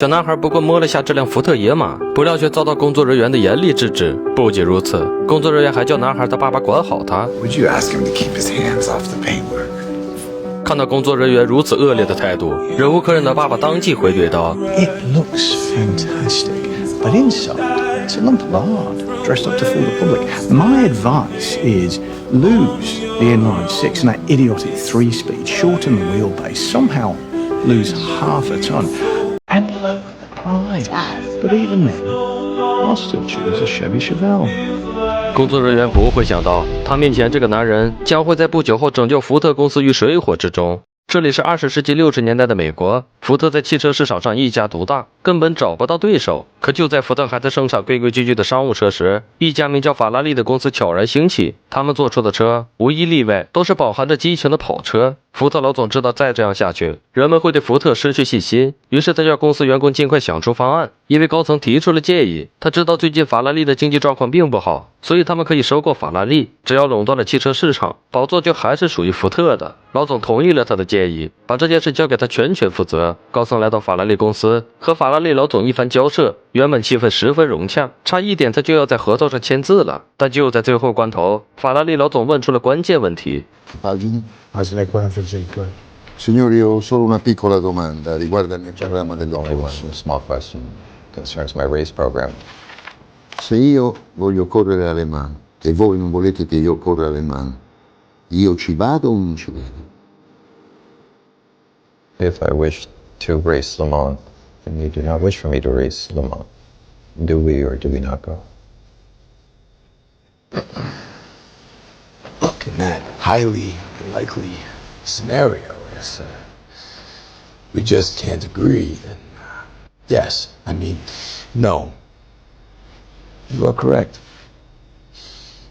小男孩不过摸了下这辆福特野马，不料却遭到工作人员的严厉制止。不仅如此，工作人员还叫男孩的爸爸管好他。Would you ask him to keep his hands off the paintwork? 看到工作人员如此恶劣的态度，忍无可忍的爸爸当即回怼道 It looks fantastic, but inside, it's a lump of lard dressed up to fool the public. My advice is lose the inline six and that idiotic 3-speed, shorten the wheelbase, somehow lose half a ton, and lower the price. But even then, I'll still choose a Chevy Chevelle. 工作人员不会想到，他面前这个男人将会在不久后拯救福特公司于水火之中。这里是20世纪60年代的美国，福特在汽车市场上一家独大，根本找不到对手。可就在福特还在生产规规矩矩的商务车时，一家名叫法拉利的公司悄然兴起。他们做出的车无一例外都是饱含着激情的跑车。福特老总知道再这样下去，人们会对福特失去信心，于是他叫公司员工尽快想出方案。因为高层提出了建议，他知道最近法拉利的经济状况并不好，所以他们可以收购法拉利，只要垄断了汽车市场，宝座就还是属于福特的。老总同意了他的建议，把这件事交给他全权负责。高层来到法拉利公司，和法拉利老总一番交涉，原本气氛十分融洽，差一点他就要在合同上签字了。但就在最后关头，法拉利老总问出了关键问题。Signori, ho solo una piccola domanda riguarda il programma Only one dell'Opus. small question concerns my race program. Se io voglio correre alle mani e voi non volete che io corra alle mani, io ci vado o non ci vado? If I wish to race Le Mans, and you do not wish for me to race Le Mans, do we or do we not go? Look, in that highly likely scenario, is we just can't agree, then yes, I mean, no. You are correct.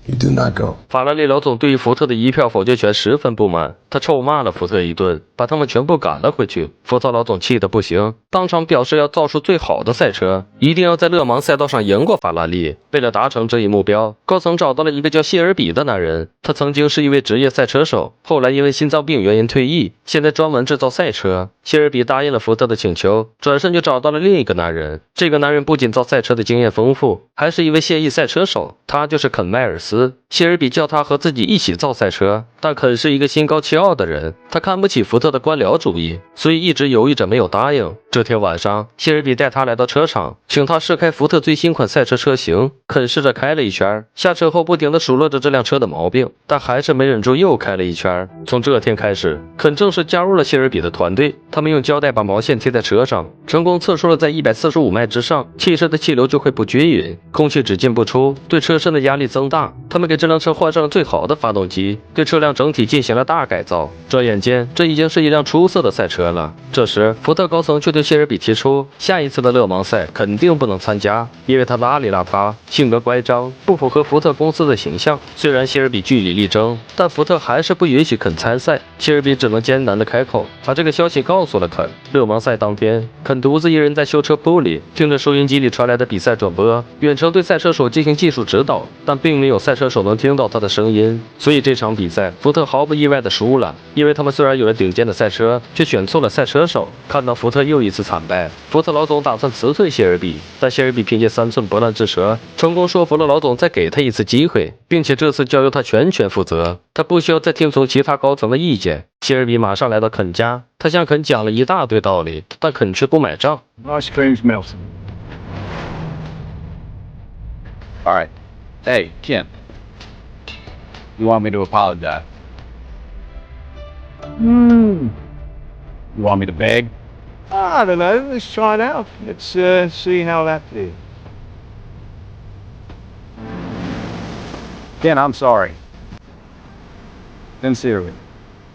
You do not go. 法拉利老总对于福特的一票否决权十分不满，他臭骂了福特一顿，把他们全部赶了回去。福特老总气得不行，当场表示要造出最好的赛车，一定要在勒芒赛道上赢过法拉利。为了达成这一目标，高层找到了一个叫谢尔比的男人，他曾经是一位职业赛车手，后来因为心脏病原因退役，现在专门制造赛车。谢尔比答应了福特的请求，转身就找到了另一个男人。这个男人不仅造赛车的经验丰富，还是一位现役赛车手，他就是肯迈尔斯。谢尔比叫他和自己一起造赛车，但肯是一个心高气傲的人，他看不起福特的官僚主义，所以一直犹豫着没有答应。这天晚上，谢尔比带他来到车场，请他试开福特最新款赛车车型。肯试着开了一圈，下车后不停地数落着这辆车的毛病，但还是没忍住又开了一圈。从这天开始，肯正式加入了谢尔比的团队。他们用胶带把毛线贴在车上，成功测出了在145迈之上，汽车的气流就会不均匀，空气只进不出，对车身的压力增大。他们给这辆车换上了最好的发动机，对车辆整体进行了大改造。转眼间，这已经是一辆出色的赛车了。这时，福特高层却对谢尔比提出，下一次的勒芒赛肯定不能参加，因为他邋里邋遢，性格乖张，不符合福特公司的形象。虽然谢尔比据理力争，但福特还是不允许肯参赛。谢尔比只能艰难地开口，把这个消息告诉了肯。勒芒赛当天，肯独自一人在修车铺里，听着收音机里传来的比赛转播，远程对赛车手进行技术指导，但并没有赛车手能听到他的声音。所以这场比赛，福特毫不意外地输了，因为他们虽然有了顶尖的赛车，却选错了赛车手。看到福特又一次惨败，福特老总打算辞退谢尔比，但谢尔比凭借3寸不烂之舌，成功说服了老总再给他一次机会，并且这次交由他全权负责，他不需要再听从其他高层的意见。谢尔比马上来到肯家，他向肯讲了一大堆道理，但肯却不买账。Ice cream's melting. All right. Hey, Kim. You want me to apologize? You want me to beg? I don't know. Let's try it out. Let's see how that is. Ken, I'm sorry. Sincerely.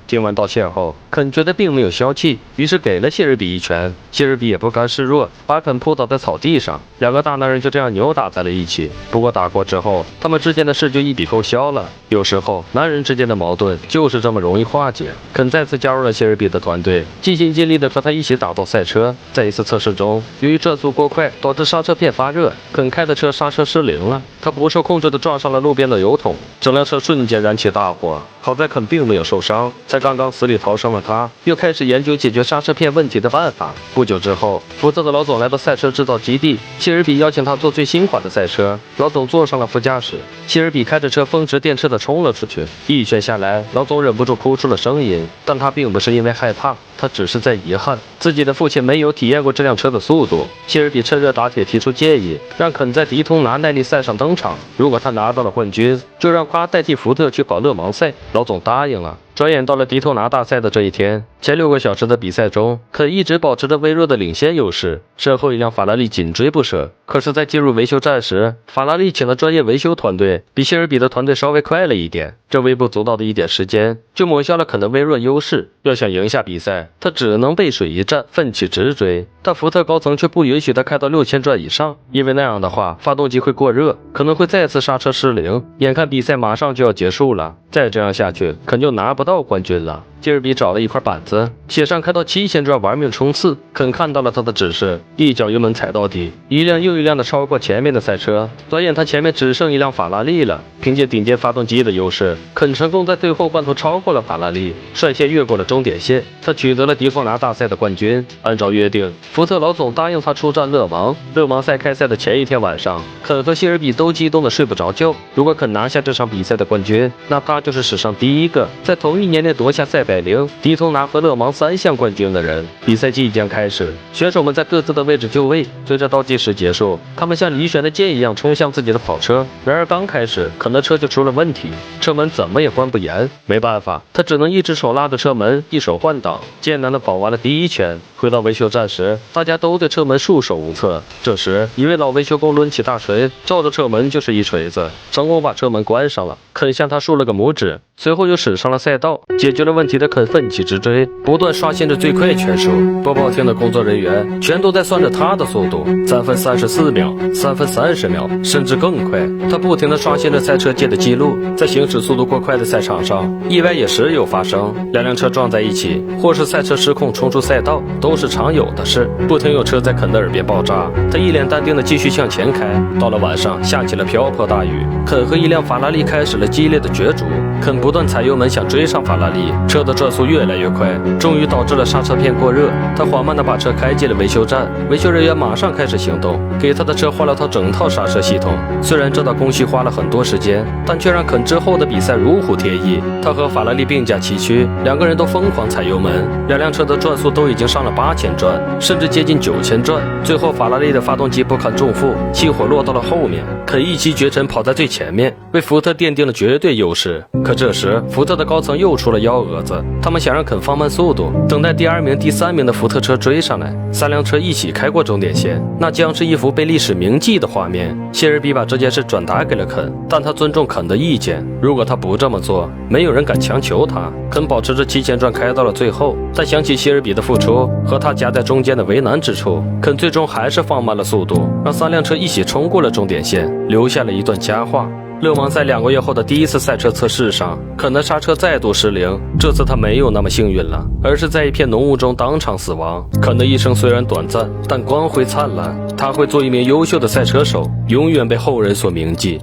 听完道歉后，肯觉得并没有消气，于是给了谢尔比一拳。谢尔比也不甘示弱，把肯扑倒在草地上，两个大男人就这样扭打在了一起。不过打过之后，他们之间的事就一笔勾销了。有时候，男人之间的矛盾就是这么容易化解。肯再次加入了谢尔比的团队，尽心尽力地和他一起打造赛车。在一次测试中，由于转速过快，导致刹车片发热，肯开的车刹车失灵了，他不受控制地撞上了路边的油桶，整辆车瞬间燃起大火。好在肯并没有受伤，才刚刚死里逃生的他，又开始研究解决刹车片问题的办法。不久之后，福特的老总来到赛车制造基地，谢尔比邀请他坐最新款的赛车，老总坐上了副驾驶，谢尔比开着车风驰电掣地冲了出去，一圈下来，老总忍不住哭出了声音，但他并不是因为害怕，他只是在遗憾自己的父亲没有体验过这辆车的速度。谢尔比趁热打铁提出建议，让肯在迪通拿耐力赛上登场，如果他拿到了冠军，就让他代替福特去搞勒芒赛。老总答应了。转眼到了迪托拿大赛的这一天，前6个小时的比赛中，肯一直保持着微弱的领先优势，身后一辆法拉利紧追不舍。可是，在进入维修站时，法拉利请的专业维修团队比谢尔比的团队稍微快了一点，这微不足道的一点时间就抹消了肯的微弱优势。要想赢下比赛，他只能背水一战，奋起直追。但福特高层却不允许他开到6000转以上，因为那样的话，发动机会过热，可能会再次刹车失灵。眼看比赛马上就要结束了，再这样下去，肯就拿不到冠军了。谢尔比找了一块板子，写上开到7000转玩命冲刺。肯看到了他的指示，一脚油门踩到底，一辆又一辆的超过前面的赛车。转眼他前面只剩一辆法拉利了。凭借顶尖发动机的优势，肯成功在最后半途超过了法拉利，率先越过了终点线。他取得了迪托拿大赛的冠军。按照约定，福特老总答应他出战勒芒。勒芒赛开赛的前一天晚上，肯和谢尔比都激动的睡不着觉。如果肯拿下这场比赛的冠军，那他就是史上第一个在同一年内夺下赛百灵、迪通拿和勒芒3项冠军的人。比赛即将开始，选手们在各自的位置就位。随着倒计时结束，他们像离弦的箭一样冲向自己的跑车。然而刚开始，肯的车就出了问题，车门怎么也关不严。没办法，他只能一只手拉着车门，一手换挡，艰难地跑完了第1圈。回到维修站时，大家都对车门束手无策。这时，一位老维修工抡起大锤，照着车门就是一锤子，成功把车门关上了。肯向他竖了个拇指，随后又驶上了赛道。解决了问题的肯奋起直追，不断刷新着最快圈数。播报厅的工作人员全都在算着他的速度，3分34秒、3分30秒，甚至更快。他不停地刷新着赛车界的记录。在行驶速度过快的赛场上，意外也时有发生，两辆车撞在一起，或是赛车失控冲出赛道，都是常有的事。不停有车在肯的耳边爆炸，他一脸淡定地继续向前开。到了晚上，下起了瓢泼大雨，肯和一辆法拉利开始了激烈的角逐。肯不断踩油门想追上法拉利，车的转速越来越快，终于导致了刹车片过热。他缓慢地把车开进了维修站，维修人员马上开始行动，给他的车换了套整套刹车系统。虽然这道工序花了很多时间，但却让肯之后的比赛如虎添翼。他和法拉利并驾齐驱，两个人都疯狂踩油门，两辆车的转速都已经上了8000转，甚至接近9000转。最后法拉利的发动机不堪重负，起火落到了后面，肯一骑绝尘跑在最前面，为福特奠定了绝对优势。可这时福特的高层又出了幺蛾子，他们想让肯放慢速度，等待第2名、第3名的福特车追上来。3辆车一起开过终点线，那将是一幅被历史铭记的画面。谢尔比把这件事转达给了肯，但他尊重肯的意见，如果他不这么做，没有人敢强求他。肯保持着7000转开到了最后，但想起谢尔比的付出和他夹在中间的为难之处，肯最终还是放慢了速度，让3辆车一起冲过了终点线，留下了一段佳话。勒芒赛2个月后的第一次赛车测试上，肯的刹车再度失灵，这次他没有那么幸运了，而是在一片浓雾中当场死亡。肯的一生虽然短暂，但光辉灿烂，他会做一名优秀的赛车手，永远被后人所铭记。